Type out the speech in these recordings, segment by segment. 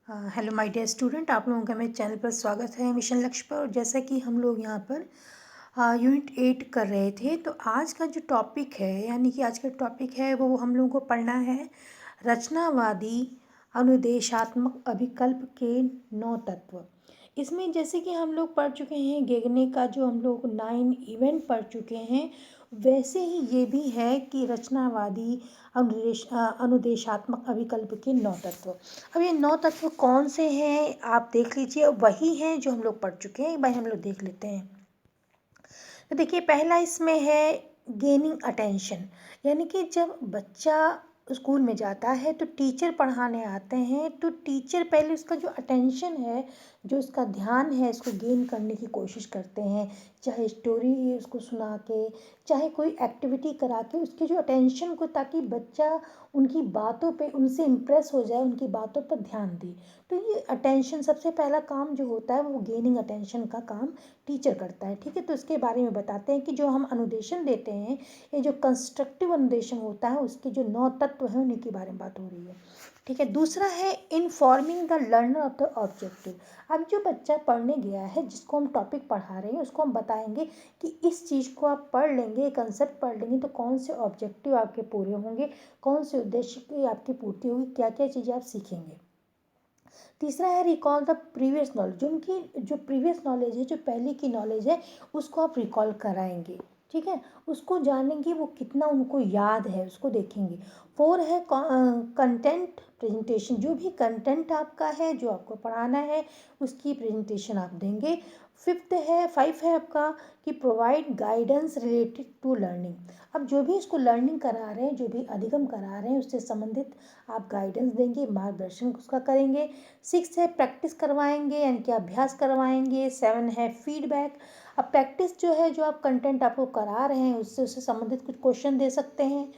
Hello my dear student, आप लोगों का मेरे चैनल पर स्वागत है मिशन लक्ष्य पर। और जैसा कि हम लोग यहाँ पर यूनिट 8 कर रहे थे, तो आज का जो टॉपिक है, यानी कि आज का टॉपिक है वो हम लोगों को पढ़ना है रचनावादी अनुदेशात्मक अभिकल्प के 9 तत्व। इसमें जैसे कि हम लोग पढ़ चुके हैं गेगने का जो हम लोग 9 इवेंट पढ़ चुके हैं, वैसे ही ये भी है कि रचनावादी अनुदेशात्मक अभिकल्प के 9 तत्व। अब ये 9 तत्व कौन से हैं आप देख लीजिए, वही हैं जो हम लोग पढ़ चुके हैं। एक बार हम लोग देख लेते हैं। तो देखिए, पहला इसमें है गेनिंग अटेंशन, यानी कि जब बच्चा स्कूल में जाता है तो टीचर पढ़ाने आते हैं, तो टीचर पहले उसका जो अटेंशन है, जो उसका ध्यान है, इसको गेन करने की कोशिश करते हैं। चाहे स्टोरी उसको सुना के, चाहे कोई एक्टिविटी करा के उसके जो अटेंशन को, ताकि बच्चा उनकी बातों पे उनसे इम्प्रेस हो जाए, उनकी बातों पर ध्यान दे। तो ये अटेंशन सबसे पहला काम जो होता है वो गेनिंग अटेंशन का काम टीचर करता है। ठीक है, तो इसके बारे में बताते हैं कि जो हम अनुदेशन देते हैं, ये जो कंस्ट्रक्टिव अनुदेशन होता है, उसके जो 9 तत्व हैं उन्हीं के बारे में बात हो रही है। ठीक है, दूसरा है informing the learner of the objective. अब जो बच्चा पढ़ने गया है, जिसको हम टॉपिक पढ़ा रहे हैं, उसको हम बताएंगे कि इस चीज़ को आप पढ़ लेंगे, कंसेप्ट पढ़ लेंगे तो कौन से ऑब्जेक्टिव आपके पूरे होंगे, कौन से उद्देश्य की आपकी पूर्ति होगी, क्या क्या चीज़ें आप सीखेंगे। तीसरा है रिकॉल द प्रीवियस नॉलेज, जो उनकी जो प्रीवियस नॉलेज है, जो पहले की नॉलेज है, उसको आप रिकॉल कराएंगे। ठीक है, उसको जानेंगे वो कितना उनको याद है, उसको देखेंगे। 4 है कंटेंट प्रेजेंटेशन, जो भी कंटेंट आपका है, जो आपको पढ़ाना है, उसकी प्रेजेंटेशन आप देंगे। 5 है आपका कि provide guidance related to learning. अब जो भी इसको लर्निंग करा रहे हैं, जो भी अधिगम करा रहे हैं, उससे संबंधित आप गाइडेंस देंगे, मार्गदर्शन उसका करेंगे। 6 है प्रैक्टिस करवाएंगे, यानी कि अभ्यास करवाएंगे। 7 है फीडबैक। अब प्रैक्टिस जो है, जो आप कंटेंट आपको करा रहे हैं, उससे संबंधित कुछ क्वेश्चन दे सकते हैं।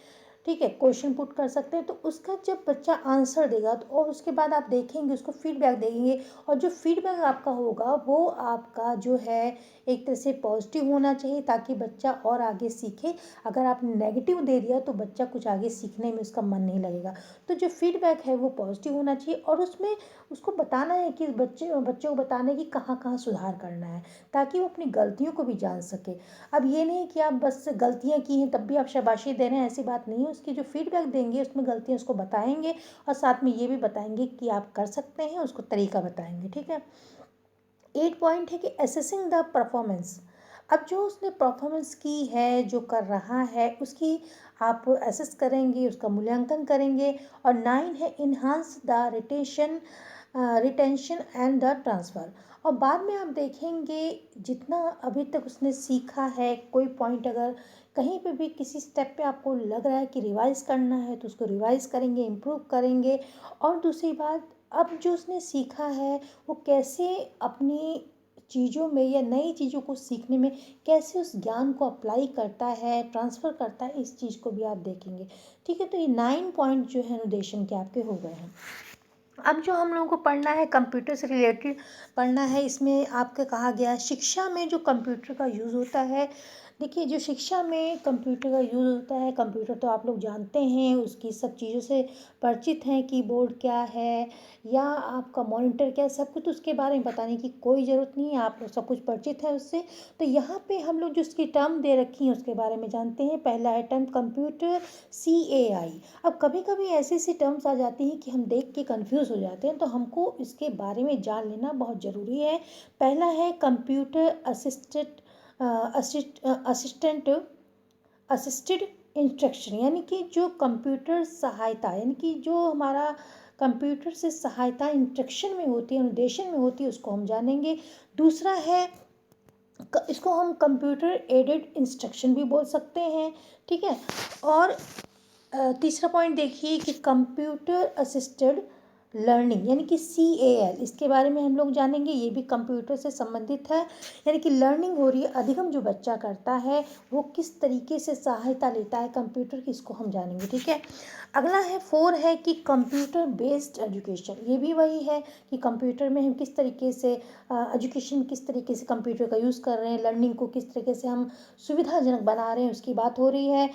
ठीक है, क्वेश्चन पुट कर सकते हैं, तो उसका जब बच्चा आंसर देगा तो और उसके बाद आप देखेंगे, उसको फीडबैक देंगे। और जो फीडबैक आपका होगा वो आपका जो है एक तरह से पॉजिटिव होना चाहिए, ताकि बच्चा और आगे सीखे। अगर आपने नेगेटिव दे दिया तो बच्चा कुछ आगे सीखने में उसका मन नहीं लगेगा। तो जो फीडबैक है वो पॉजिटिव होना चाहिए, और उसमें उसको बताना है कि बच्चों को बताना है कि कहाँ कहाँ सुधार करना है, ताकि वो अपनी गलतियों को भी जान सके। अब ये नहीं कि आप बस गलतियाँ की हैं तब भी आप शाबाशी दे रहे हैं, ऐसी बात नहीं है। उसकी जो फीडबैक देंगे उसमें गलतियाँ उसको बताएंगे, और साथ में ये भी बताएंगे कि आप कर सकते हैं, उसको तरीका बताएंगे। ठीक है, 8 पॉइंट है कि असेसिंग द परफॉर्मेंस। अब जो उसने परफॉर्मेंस की है, जो कर रहा है, उसकी आप असेस करेंगे, उसका मूल्यांकन करेंगे। और 9 है enhance the retention and the transfer. और बाद में आप देखेंगे जितना अभी तक उसने सीखा है, कोई पॉइंट अगर कहीं पे भी किसी स्टेप पे आपको लग रहा है कि रिवाइज़ करना है, तो उसको रिवाइज़ करेंगे, इम्प्रूव करेंगे। और दूसरी बात, अब जो उसने सीखा है वो कैसे अपनी चीज़ों में या नई चीज़ों को सीखने में कैसे उस ज्ञान को अप्लाई करता है, ट्रांसफ़र करता है, इस चीज़ को भी आप देखेंगे। ठीक है, तो ये 9 पॉइंट जो है अनुदेशन के आपके हो गए हैं। अब जो हम लोगों को पढ़ना है, कंप्यूटर से रिलेटेड पढ़ना है। इसमें आपके कहा गया है शिक्षा में जो कंप्यूटर का यूज़ होता है। देखिए, जो शिक्षा में कंप्यूटर का यूज़ होता है, कंप्यूटर तो आप लोग जानते हैं, उसकी सब चीज़ों से परिचित हैं, कीबोर्ड क्या है या आपका मॉनिटर क्या है, सब कुछ उसके बारे में बताने की कोई ज़रूरत नहीं है, आप लोग सब कुछ परिचित है उससे। तो यहाँ पे हम लोग जो उसकी टर्म दे रखी हैं उसके बारे में जानते हैं। पहला है टर्म कंप्यूटर, CAI। अब कभी कभी ऐसी ऐसी टर्म्स आ जाती हैं कि हम देख के कंफ्यूज हो जाते हैं, तो हमको इसके बारे में जान लेना बहुत ज़रूरी है। पहला है कंप्यूटर असिस्टेंट असिस्टेड इंस्ट्रक्शन, यानी कि जो कंप्यूटर सहायता, यानी कि जो हमारा कंप्यूटर से सहायता इंस्ट्रक्शन में होती है, अनुदेशन में होती है, उसको हम जानेंगे। दूसरा है इसको हम कंप्यूटर एडेड इंस्ट्रक्शन भी बोल सकते हैं। ठीक है, और तीसरा पॉइंट देखिए कि कंप्यूटर असिस्टेड लर्निंग, यानी कि CAL, इसके बारे में हम लोग जानेंगे। ये भी कंप्यूटर से संबंधित है, यानी कि लर्निंग हो रही है, अधिगम जो बच्चा करता है वो किस तरीके से सहायता लेता है कंप्यूटर की, इसको हम जानेंगे। ठीक है, अगला है 4 है कि कंप्यूटर बेस्ड एजुकेशन। ये भी वही है कि कंप्यूटर में हम किस तरीके से एजुकेशन, किस तरीके से कंप्यूटर का यूज़ कर रहे हैं, लर्निंग को किस तरीके से हम सुविधाजनक बना रहे हैं, उसकी बात हो रही है।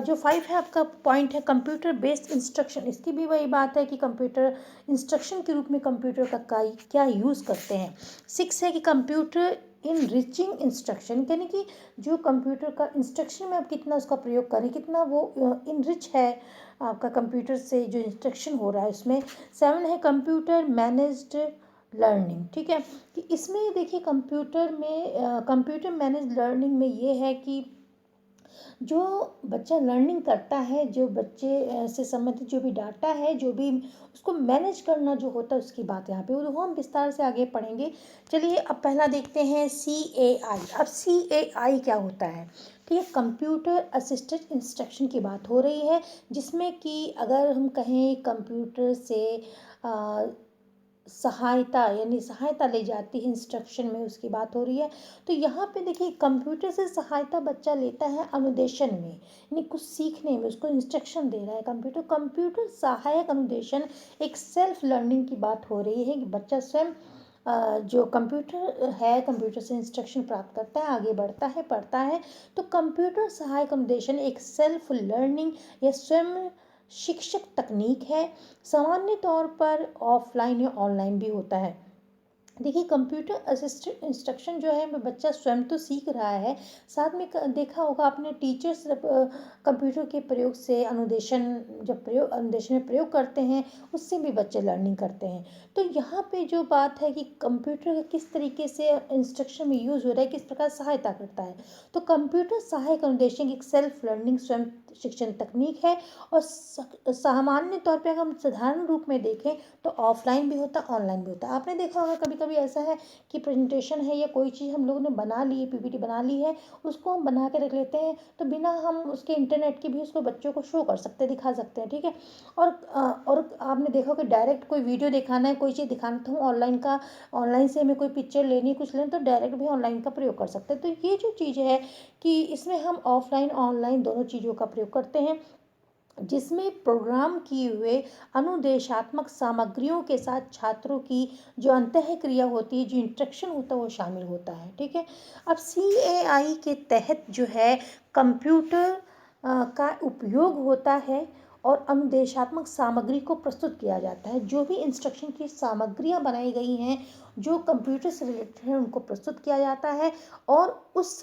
जो 5 है आपका पॉइंट है कंप्यूटर बेस्ड इंस्ट्रक्शन। इसकी भी वही बात है कि कंप्यूटर इंस्ट्रक्शन के रूप में कंप्यूटर का क्या यूज़ करते हैं। 6 है कि कंप्यूटर इनरिचिंग इंस्ट्रक्शन, यानी कि जो कंप्यूटर का इंस्ट्रक्शन में आप कितना उसका प्रयोग करें, कितना वो इनरिच है आपका कंप्यूटर से जो इंस्ट्रक्शन हो रहा है उसमें। 7 है कंप्यूटर मैनेज्ड लर्निंग, ठीक है, कि इसमें देखिए कंप्यूटर मैनेज लर्निंग में ये है कि जो बच्चा लर्निंग करता है, जो बच्चे से संबंधित जो भी डाटा है, जो भी उसको मैनेज करना जो होता है उसकी बात यहाँ पे, वो हम विस्तार से आगे पढ़ेंगे। चलिए अब पहला देखते हैं CAI। अब CAI क्या होता है, ठीक है, कंप्यूटर असिस्टेड इंस्ट्रक्शन की बात हो रही है, जिसमें कि अगर हम कहें कंप्यूटर से सहायता, यानी सहायता ली जाती है इंस्ट्रक्शन में, उसकी बात हो रही है। तो यहाँ पे देखिए कंप्यूटर से सहायता बच्चा लेता है अनुदेशन में, यानी कुछ सीखने में, उसको इंस्ट्रक्शन दे रहा है कंप्यूटर सहायक अनुदेशन, एक सेल्फ लर्निंग की बात हो रही है कि बच्चा स्वयं जो कंप्यूटर है, कंप्यूटर से इंस्ट्रक्शन प्राप्त करता है, आगे बढ़ता है, पढ़ता है। तो कंप्यूटर सहायक अनुदेशन एक सेल्फ लर्निंग या स्वयं शिक्षक तकनीक है, सामान्य तौर पर ऑफलाइन या ऑनलाइन भी होता है। देखिए कंप्यूटर असिस्टेड इंस्ट्रक्शन जो है, बच्चा स्वयं तो सीख रहा है, साथ में देखा होगा आपने टीचर्स कंप्यूटर के प्रयोग से अनुदेशन में प्रयोग करते हैं, उससे भी बच्चे लर्निंग करते हैं। तो यहाँ पे जो बात है कि कंप्यूटर किस तरीके से इंस्ट्रक्शन में यूज़ हो रहा है, किस प्रकार सहायता करता है, तो कंप्यूटर सहायक अनुदेशन एक सेल्फ लर्निंग स्वयं शिक्षण तकनीक है, और सामान्य तौर पर अगर हम साधारण रूप में देखें तो ऑफलाइन भी होता है, ऑनलाइन भी होता है। आपने देखा होगा कभी कभी ऐसा है कि प्रेजेंटेशन है या कोई चीज़ हम लोगों ने बना ली है, PPT बना ली है, उसको हम बना के रख लेते हैं, तो बिना हम उसके इंटरनेट के भी उसको बच्चों को शो कर सकते हैं, दिखा सकते हैं, ठीक है। और आपने देखा कि डायरेक्ट कोई वीडियो दिखाना है, कोई चीज़ दिखाना, तो हम ऑनलाइन से हमें कोई पिक्चर लेनी, कुछ लेनी, तो डायरेक्ट भी ऑनलाइन का प्रयोग कर सकते हैं। तो ये जो चीज़ है कि इसमें हम ऑफलाइन ऑनलाइन दोनों चीज़ों का प्रयोग करते हैं, जिसमें प्रोग्राम किए हुए अनुदेशात्मक सामग्रियों के साथ छात्रों की जो अंतःक्रिया होती है, जो इंस्ट्रक्शन होता है, वो शामिल होता है, ठीक है। अब CAI के तहत जो है कंप्यूटर का उपयोग होता है और अनुदेशात्मक सामग्री को प्रस्तुत किया जाता है। जो भी इंस्ट्रक्शन की सामग्रियां बनाई गई हैं, जो कंप्यूटर से रिलेटेड हैं, उनको प्रस्तुत किया जाता है, और उस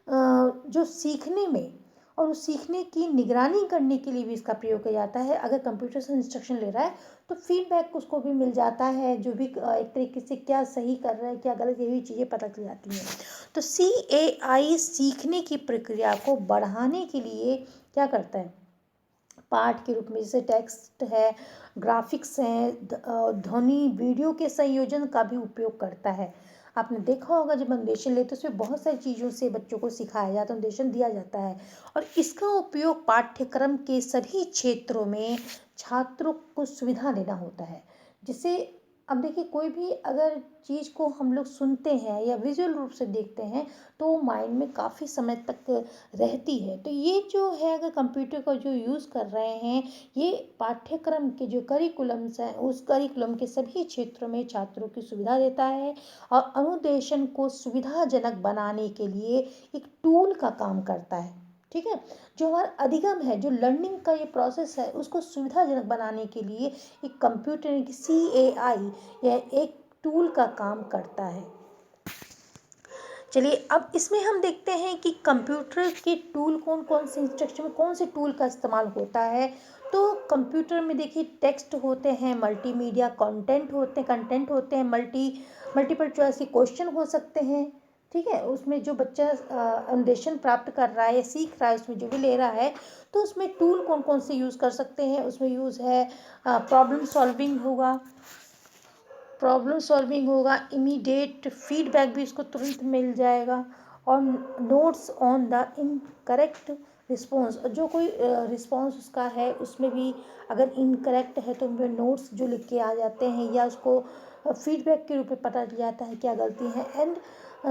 जो सीखने में और उस सीखने की निगरानी करने के लिए भी इसका प्रयोग किया जाता है। अगर कंप्यूटर से इंस्ट्रक्शन ले रहा है तो फीडबैक उसको भी मिल जाता है, जो भी एक तरीके से क्या सही कर रहा है, क्या गलत, ये भी चीज़ें पता चल जाती हैं। तो CAI सीखने की प्रक्रिया को बढ़ाने के लिए क्या करता है, पाठ के रूप में, जैसे टेक्स्ट है, ग्राफिक्स हैं, ध्वनि वीडियो के संयोजन का भी उपयोग करता है। आपने देखा होगा जब अनुदेशन लेते हैं उसमें बहुत सारी चीज़ों से बच्चों को सिखाया जाता है, अनुदेशन दिया जाता है, और इसका उपयोग पाठ्यक्रम के सभी क्षेत्रों में छात्रों को सुविधा देना होता है। जिसे अब देखिए कोई भी अगर चीज़ को हम लोग सुनते हैं या विजुअल रूप से देखते हैं तो माइंड में काफ़ी समय तक रहती है। तो ये जो है अगर कंप्यूटर का जो यूज़ कर रहे हैं, ये पाठ्यक्रम के जो करिकुलम्स हैं, उस करिकुलम के सभी क्षेत्रों में छात्रों की सुविधा देता है, और अनुदेशन को सुविधाजनक बनाने के लिए एक टूल का काम करता है, ठीक है। जो हमारा अधिगम है, जो लर्निंग का ये प्रोसेस है, उसको सुविधाजनक बनाने के लिए एक कंप्यूटर यानी कि CAI यह एक टूल का काम करता है। चलिए अब इसमें हम देखते हैं कि कंप्यूटर के टूल कौन कौन से, इंस्ट्रक्शन में कौन से टूल का इस्तेमाल होता है। तो कंप्यूटर में देखिए टेक्स्ट होते हैं, मल्टीमीडिया कंटेंट होते हैं, मल्टीपल चॉइस के क्वेश्चन हो सकते हैं, ठीक है। उसमें जो बच्चा अनुदेशन प्राप्त कर रहा है या सीख रहा है, उसमें जो भी ले रहा है, तो उसमें टूल कौन कौन से यूज़ कर सकते हैं। उसमें यूज़ है प्रॉब्लम सॉल्विंग होगा, इमीडिएट फीडबैक भी इसको तुरंत मिल जाएगा, और notes on the incorrect response, जो कोई रिस्पॉन्स उसका है उसमें भी अगर इनकरेक्ट है तो उनमें नोट्स जो लिख के आ जाते हैं, या उसको फीडबैक के रूप में पता चल जाता है क्या गलती है। And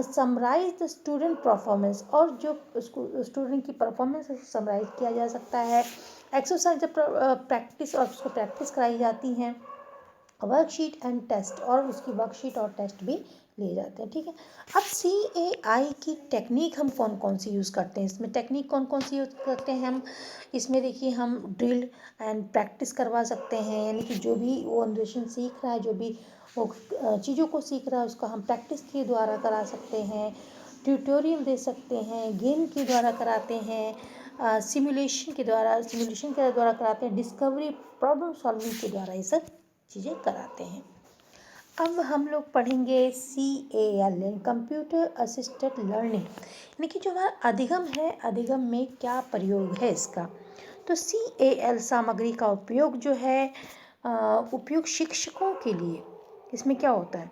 summarise the student performance, और जो स्टूडेंट की परफॉर्मेंस है समराइज किया जा सकता है। एक्सरसाइज प्रैक्टिस, और उसको प्रैक्टिस कराई जाती हैं। वर्कशीट एंड टेस्ट, और उसकी वर्कशीट और टेस्ट भी ले जाते हैं। ठीक है, अब CAI की टेक्निक हम कौन कौन सी यूज़ करते हैं, इसमें टेक्निक कौन कौन सी यूज़ करते हैं हम इसमें देखिए, हम ड्रिल एंड प्रैक्टिस करवा सकते हैं, यानी कि जो भी वो अन्वेषण सीख रहा है, जो भी वो चीज़ों को सीख रहा है, उसका हम प्रैक्टिस के द्वारा करा सकते हैं, ट्यूटोरियल दे सकते हैं, गेम के द्वारा कराते हैं, सिमुलेशन के द्वारा कराते हैं, डिस्कवरी प्रॉब्लम सॉल्विंग के द्वारा ये सब चीज़ें कराते हैं। अब हम लोग पढ़ेंगे CAL यानी कंप्यूटर असिस्टेड लर्निंग, यानी कि जो हमारा अधिगम है, अधिगम में क्या प्रयोग है इसका। तो CAL सामग्री का उपयोग जो है उपयोग शिक्षकों के लिए, इसमें क्या होता है,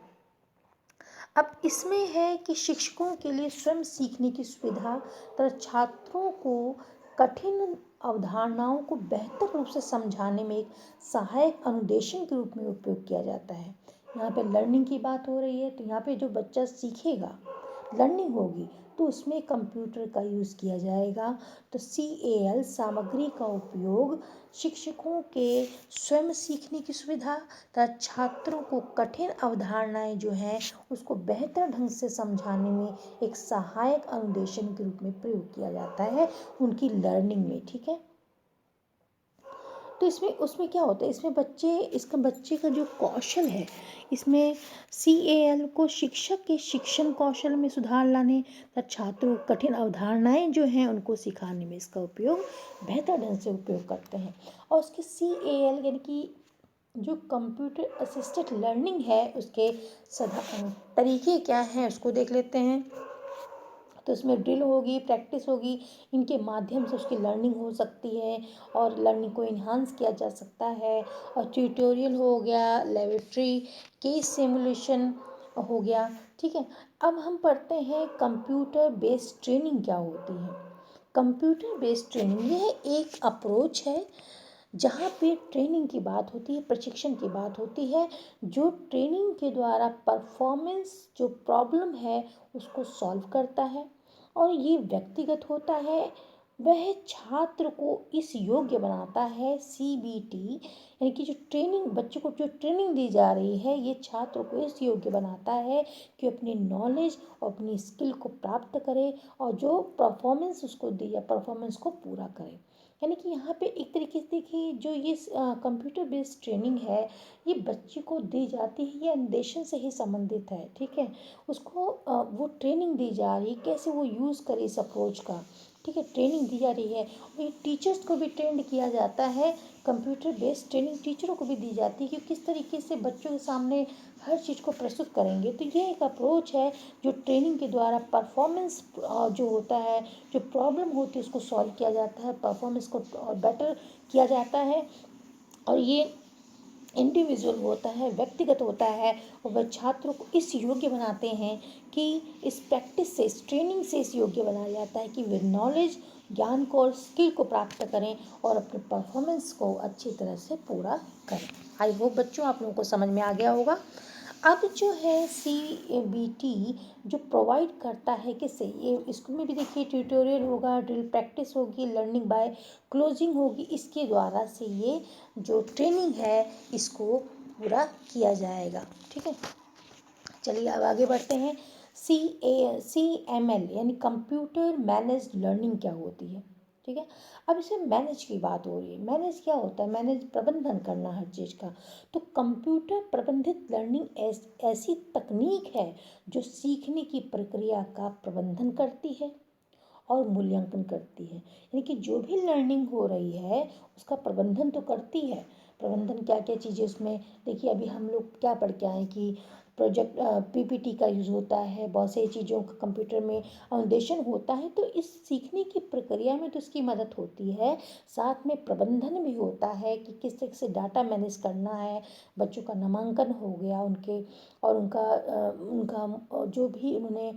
अब इसमें है कि शिक्षकों के लिए स्वयं सीखने की सुविधा तथा छात्रों को कठिन अवधारणाओं को बेहतर रूप से समझाने में एक सहायक अनुदेशन के रूप में उपयोग किया जाता है। यहाँ पे लर्निंग की बात हो रही है, तो यहाँ पे जो बच्चा सीखेगा, लर्निंग होगी, तो उसमें कंप्यूटर का यूज़ किया जाएगा। तो CAL सामग्री का उपयोग शिक्षकों के स्वयं सीखने की सुविधा तथा छात्रों को कठिन अवधारणाएं जो हैं उसको बेहतर ढंग से समझाने में एक सहायक अनुदेशन के रूप में प्रयोग किया जाता है उनकी लर्निंग में। ठीक है, तो इसमें उसमें क्या होता है, इसमें बच्चे का जो कौशल है, इसमें CAL को शिक्षक के शिक्षण कौशल में सुधार लाने तथा छात्रों को कठिन अवधारणाएं जो हैं उनको सिखाने में इसका उपयोग बेहतर ढंग से उपयोग करते हैं। और उसके CAL यानी कि जो कंप्यूटर असिस्टेड लर्निंग है, उसके तरीके क्या हैं उसको देख लेते हैं। तो इसमें ड्रिल होगी, प्रैक्टिस होगी, इनके माध्यम से उसकी लर्निंग हो सकती है और लर्निंग को इन्हांस किया जा सकता है। और ट्यूटोरियल हो गया, लेबोरेटरी केस सिमुलेशन हो गया। ठीक है, अब हम पढ़ते हैं कंप्यूटर बेस्ड ट्रेनिंग क्या होती है। कंप्यूटर बेस्ड ट्रेनिंग यह एक अप्रोच है जहाँ पे ट्रेनिंग की बात होती है, प्रशिक्षण की बात होती है, जो ट्रेनिंग के द्वारा परफॉर्मेंस जो प्रॉब्लम है उसको सॉल्व करता है। और ये व्यक्तिगत होता है, वह छात्र को इस योग्य बनाता है, CBT यानी कि जो ट्रेनिंग बच्चे को जो ट्रेनिंग दी जा रही है, ये छात्र को इस योग्य बनाता है कि अपनी नॉलेज और अपनी स्किल को प्राप्त करे और जो परफॉर्मेंस उसको दी है, परफॉर्मेंस को पूरा करे। यानी कि यहाँ पे एक तरीके से देखिए, जो ये कंप्यूटर बेस्ड ट्रेनिंग है, ये बच्चे को दी जाती है, ये अन्वेषण से ही संबंधित है। ठीक है, उसको वो ट्रेनिंग दी जा रही है, कैसे वो यूज़ करे इस अप्रोच का। ठीक है, ट्रेनिंग दी जा रही है, और ये टीचर्स को भी ट्रेंड किया जाता है। कंप्यूटर बेस्ड ट्रेनिंग टीचरों को भी दी जाती है कि किस तरीके से बच्चों के सामने हर चीज़ को प्रस्तुत करेंगे। तो ये एक अप्रोच है जो ट्रेनिंग के द्वारा परफॉर्मेंस जो होता है, जो प्रॉब्लम होती है उसको सॉल्व किया जाता है, परफॉर्मेंस को और बेटर किया जाता है। और ये इंडिविजुअल होता है, व्यक्तिगत होता है, और वह छात्रों को इस योग्य बनाते हैं कि इस प्रैक्टिस से, इस ट्रेनिंग से इस योग्य बनाया जाता है कि वे नॉलेज, ज्ञान को और स्किल को प्राप्त करें और अपने परफॉर्मेंस को अच्छी तरह से पूरा करें। आई होप बच्चों आप लोगों को समझ में आ गया होगा। अब जो है CBT जो प्रोवाइड करता है किससे, ये स्कूल में भी देखिए ट्यूटोरियल होगा, ड्रिल प्रैक्टिस होगी, लर्निंग बाय क्लोजिंग होगी, इसके द्वारा से ये जो ट्रेनिंग है इसको पूरा किया जाएगा। ठीक है, चलिए अब आगे बढ़ते हैं। CML यानी कंप्यूटर मैनेज्ड लर्निंग क्या होती है। ठीक है, अब इसमें मैनेज की बात हो रही है। मैनेज क्या होता है, मैनेज प्रबंधन करना हर चीज़ का। तो कंप्यूटर प्रबंधित लर्निंग ऐसी तकनीक है जो सीखने की प्रक्रिया का प्रबंधन करती है और मूल्यांकन करती है। यानी कि जो भी लर्निंग हो रही है उसका प्रबंधन तो करती है। प्रबंधन क्या क्या चीज़ें उसमें देखिए, अभी हम लोग क्या पढ़ के आए कि प्रोजेक्ट PPT का यूज़ होता है, बहुत सारी चीज़ों का कंप्यूटर में अनुदेशन होता है। तो इस सीखने की प्रक्रिया में तो इसकी मदद होती है, साथ में प्रबंधन भी होता है कि किस तरह से डाटा मैनेज करना है, बच्चों का नामांकन हो गया उनके, और उनका जो भी उन्होंने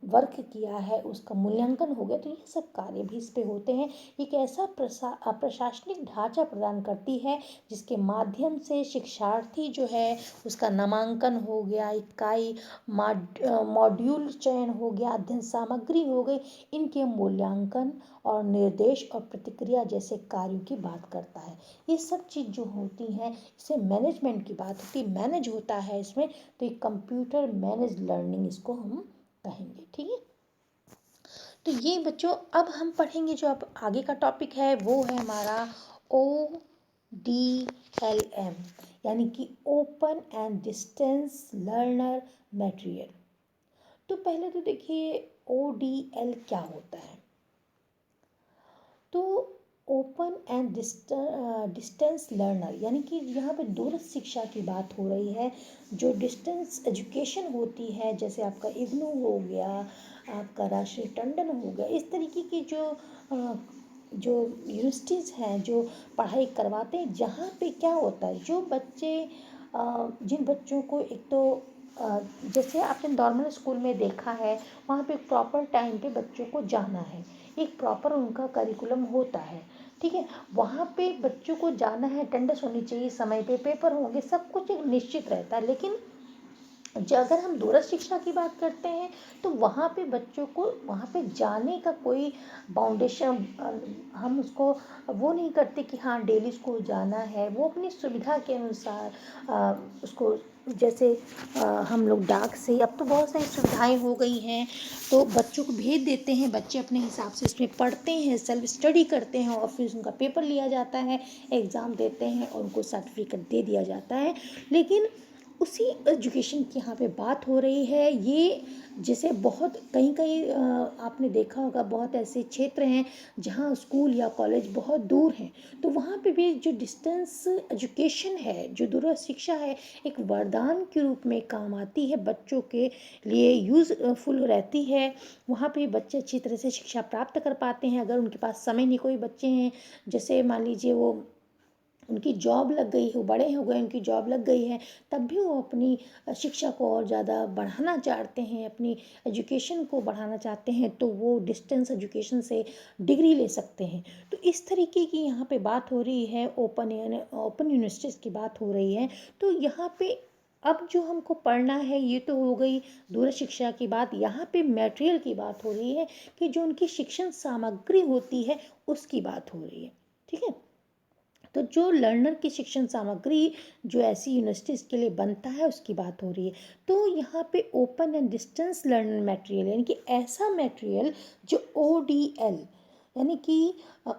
वर्क किया है उसका मूल्यांकन हो गया। तो ये सब कार्य भी इस पे होते हैं। एक ऐसा प्रशासनिक ढांचा प्रदान करती है जिसके माध्यम से शिक्षार्थी जो है उसका नामांकन हो गया, इकाई, मॉड्यूल चयन हो गया, अध्ययन सामग्री हो गई, इनके मूल्यांकन और निर्देश और प्रतिक्रिया जैसे कार्यों की बात करता है। ये सब चीज़ जो होती हैं इससे मैनेजमेंट की बात होती है, मैनेज होता है इसमें, तो एक कंप्यूटर मैनेज लर्निंग इसको हम कहेंगे। ठीक है, तो ये बच्चों अब हम पढ़ेंगे जो अब आगे का टॉपिक है वो है हमारा ODLM, यानी कि open and distance learner material. तो पहले तो देखिए ODL क्या होता है। तो ओपन एंड डिस्टेंस लर्नर यानी कि यहाँ पे दूरस्थ शिक्षा की बात हो रही है। जो डिस्टेंस एजुकेशन होती है, जैसे आपका इग्नू हो गया, आपका राष्ट्रीय टंडन हो गया, इस तरीके की जो यूनिवर्सिटीज़ हैं जो पढ़ाई करवाते हैं, जहाँ पे क्या होता है, जो बच्चे जिन बच्चों को एक तो जैसे आपने नॉर्मल स्कूल में देखा है, वहाँ पे प्रॉपर टाइम पे बच्चों को जाना है, एक प्रॉपर उनका करिकुलम होता है। ठीक है, वहाँ पे बच्चों को जाना है, अटेंडेंस होनी चाहिए, समय पे पेपर होंगे, सब कुछ एक निश्चित रहता है। लेकिन अगर हम दूरस्थ शिक्षा की बात करते हैं तो वहाँ पे बच्चों को वहाँ पे जाने का कोई बाउंडेशन, हम उसको वो नहीं करते कि हाँ डेली स्कूल जाना है। वो अपनी सुविधा के अनुसार उसको, जैसे हम लोग डाक से, अब तो बहुत सारी सुविधाएं हो गई हैं, तो बच्चों को भेज देते हैं, बच्चे अपने हिसाब से इसमें पढ़ते हैं, सेल्फ स्टडी करते हैं और फिर उनका पेपर लिया जाता है, एग्ज़ाम देते हैं और उनको सर्टिफिकेट दे दिया जाता है। लेकिन उसी एजुकेशन की यहाँ पे बात हो रही है। ये जैसे बहुत कहीं कहीं आपने देखा होगा, बहुत ऐसे क्षेत्र हैं जहाँ स्कूल या कॉलेज बहुत दूर हैं, तो वहाँ पे भी जो डिस्टेंस एजुकेशन है, जो दूरस्थ शिक्षा है, एक वरदान के रूप में काम आती है, बच्चों के लिए यूज़फुल रहती है। वहाँ पे बच्चे अच्छी तरह से शिक्षा प्राप्त कर पाते हैं। अगर उनके पास समय नहीं, कोई बच्चे हैं जैसे मान लीजिए वो उनकी जॉब लग गई है, बड़े हो गए, उनकी जॉब लग गई है, तब भी वो अपनी शिक्षा को और ज़्यादा बढ़ाना चाहते हैं, अपनी एजुकेशन को बढ़ाना चाहते हैं, तो वो डिस्टेंस एजुकेशन से डिग्री ले सकते हैं। तो इस तरीके की यहाँ पे बात हो रही है, ओपन यूनिवर्सिटीज़ की बात हो रही है। तो यहाँ पे अब जो हमको पढ़ना है, ये तो हो गई दूर शिक्षा की बात। यहाँ पे मटेरियल की बात हो रही है कि जो उनकी शिक्षण सामग्री होती है उसकी बात हो रही है। ठीक है, तो जो लर्नर की शिक्षण सामग्री जो ऐसी यूनिवर्सिटीज़ के लिए बनता है उसकी बात हो रही है। तो यहाँ पे open and distance learner material यानी कि ऐसा मटेरियल जो ODL यानी कि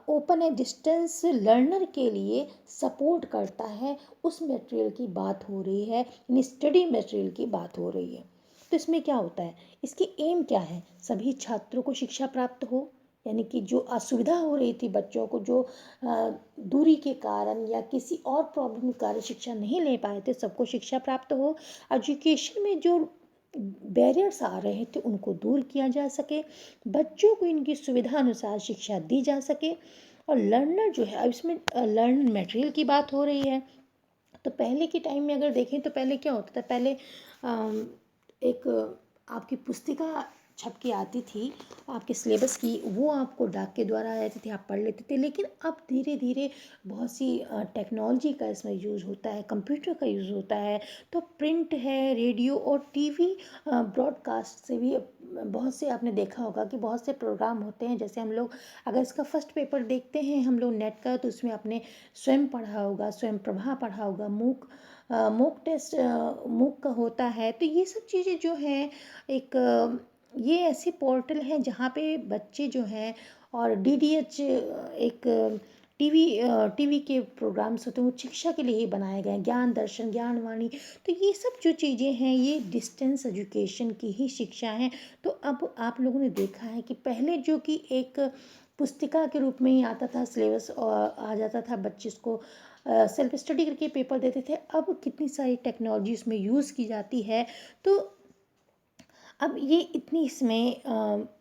ओपन एंड डिस्टेंस लर्नर के लिए सपोर्ट करता है, उस मटेरियल की बात हो रही है, यानी स्टडी मटेरियल की बात हो रही है। तो इसमें क्या होता है, इसकी एम क्या है, सभी छात्रों को शिक्षा प्राप्त हो, यानी कि जो असुविधा हो रही थी बच्चों को, जो दूरी के कारण या किसी और प्रॉब्लम के कारण शिक्षा नहीं ले पाए थे, सबको शिक्षा प्राप्त हो। एजुकेशन में जो बैरियर्स आ रहे थे उनको दूर किया जा सके, बच्चों को इनकी सुविधा अनुसार शिक्षा दी जा सके। और लर्नर जो है, अब इसमें लर्नर मटेरियल की बात हो रही है। तो पहले के टाइम में अगर देखें तो पहले क्या होता था, पहले एक आपकी पुस्तिका छप के आती थी आपके सिलेबस की, वो आपको डाक के द्वारा आ जाती थी, आप पढ़ लेते थे। लेकिन अब धीरे धीरे बहुत सी टेक्नोलॉजी का इसमें यूज़ होता है, कंप्यूटर का यूज़ होता है, तो प्रिंट है, रेडियो और टीवी ब्रॉडकास्ट से भी बहुत से आपने देखा होगा कि बहुत से प्रोग्राम होते हैं। जैसे हम लोग अगर इसका फर्स्ट पेपर देखते हैं हम लोग नेट का, तो उसमें आपने स्वयं पढ़ा होगा, स्वयं प्रभा पढ़ा होगा, मूक टेस्ट मूक का होता है। तो ये सब चीज़ें जो हैं, एक ये ऐसे पोर्टल हैं जहाँ पे बच्चे जो हैं, और DDH एक टीवी के प्रोग्राम्स होते हैं, वो शिक्षा के लिए ही बनाए गए हैं, ज्ञान दर्शन, ज्ञानवाणी। तो ये सब जो चीज़ें हैं ये डिस्टेंस एजुकेशन की ही शिक्षा है। तो अब आप लोगों ने देखा है कि पहले जो कि एक पुस्तिका के रूप में ही आता था, सिलेबस और आ जाता था, बच्चे इसको सेल्फ स्टडी करके पेपर देते थे, अब कितनी सारी टेक्नोलॉजी इसमें यूज़ की जाती है। तो अब ये इतनी इसमें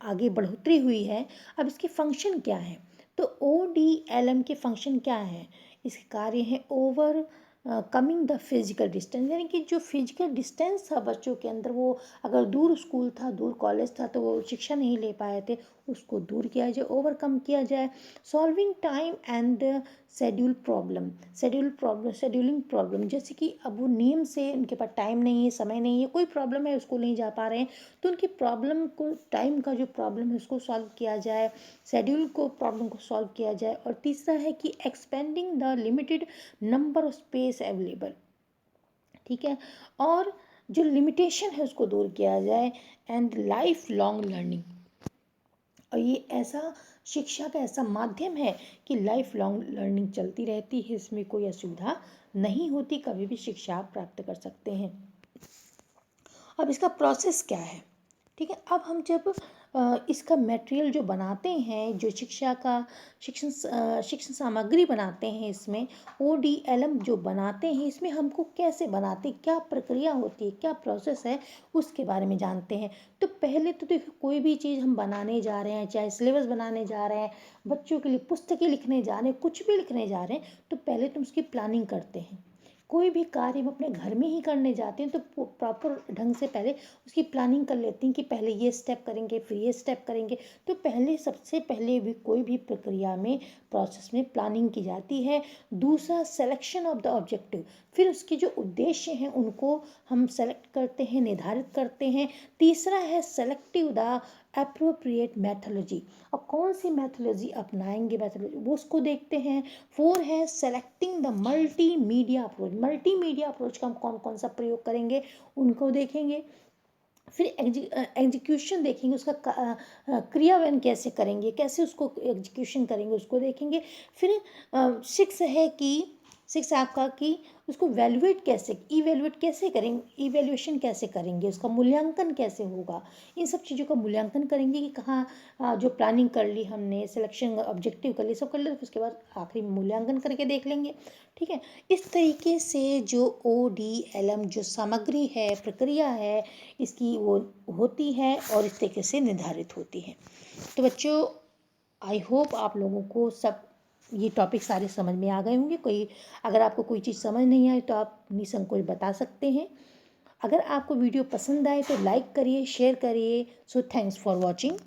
आगे बढ़ोतरी हुई है। अब इसके फंक्शन क्या हैं, तो ODLM के फंक्शन क्या हैं, इसके कार्य हैं over coming the physical distance, यानी कि जो फिजिकल डिस्टेंस था बच्चों के अंदर, वो अगर दूर स्कूल था, दूर कॉलेज था, तो वो शिक्षा नहीं ले पाए थे, उसको दूर किया जाए, ओवरकम किया जाए। Solving time and scheduling problem, जैसे कि अब वो नियम से उनके पास टाइम नहीं है, समय नहीं है, कोई प्रॉब्लम है, स्कूल नहीं जा पा रहे हैं, तो उनकी प्रॉब्लम को, टाइम का जो प्रॉब्लम है उसको सॉल्व किया जाए, शेड्यूल को, प्रॉब्लम को सॉल्व किया जाए। और तीसरा है कि expanding the limited number of space available, ठीक है, और जो लिमिटेशन है उसको दूर किया जाए। एंड लाइफ लॉन्ग लर्निंग, और ये ऐसा शिक्षा का ऐसा माध्यम है कि लाइफ लॉन्ग लर्निंग चलती रहती है, इसमें कोई असुविधा नहीं होती, कभी भी शिक्षा आप प्राप्त कर सकते हैं। अब इसका प्रोसेस क्या है, ठीक है। अब हम जब इसका मटेरियल जो बनाते हैं, जो शिक्षण सामग्री बनाते हैं, इसमें ODLM जो बनाते हैं, इसमें हमको कैसे बनाते, क्या प्रक्रिया होती है, क्या प्रोसेस है, उसके बारे में जानते हैं। तो पहले तो देखो, कोई भी चीज़ हम बनाने जा रहे हैं, चाहे सिलेबस बनाने जा रहे हैं, बच्चों के लिए पुस्तकें लिखने जा रहे हैं, कुछ भी लिखने जा रहे हैं, तो पहले तो उसकी प्लानिंग करते हैं। कोई भी कार्य हम अपने घर में ही करने जाते हैं तो प्रॉपर ढंग से पहले उसकी प्लानिंग कर लेते हैं कि पहले ये स्टेप करेंगे, फिर ये स्टेप करेंगे। तो पहले, सबसे पहले भी कोई भी प्रक्रिया में, प्रोसेस में प्लानिंग की जाती है। दूसरा, सिलेक्शन ऑफ द ऑब्जेक्टिव, फिर उसके जो उद्देश्य हैं उनको हम सेलेक्ट करते हैं, निर्धारित करते हैं। तीसरा है सेलेक्टिव द अप्रोप्रिएट मैथोलॉजी, और कौन सी मैथोलॉजी अपनाएंगे, मैथोलॉजी वो उसको देखते हैं। 4 है selecting the multimedia approach, multimedia approach का हम कौन कौन सा प्रयोग करेंगे उनको देखेंगे। फिर एग्जीक्यूशन देखेंगे, उसका क्रियान्वयन कैसे करेंगे, कैसे उसको एग्जीक्यूशन करेंगे उसको देखेंगे। फिर 6 है कि 6 आपका कि उसको इवेल्युएट कैसे करेंगे, इवेल्युएशन कैसे करेंगे, उसका मूल्यांकन कैसे होगा। इन सब चीज़ों का मूल्यांकन करेंगे कि कहाँ जो प्लानिंग कर ली हमने, सिलेक्शन ऑब्जेक्टिव कर ली, सब कर ले, उसके बाद आखिरी में मूल्यांकन करके देख लेंगे, ठीक है। इस तरीके से जो ODLM जो सामग्री है, प्रक्रिया है, इसकी वो होती है और इस तरीके से निर्धारित होती है। तो बच्चों, आई होप आप लोगों को सब ये टॉपिक सारे समझ में आ गए होंगे। अगर आपको कोई चीज़ समझ नहीं आए तो आप निसंकोच बता सकते हैं। अगर आपको वीडियो पसंद आए तो लाइक करिए, शेयर करिए। So thanks for watching.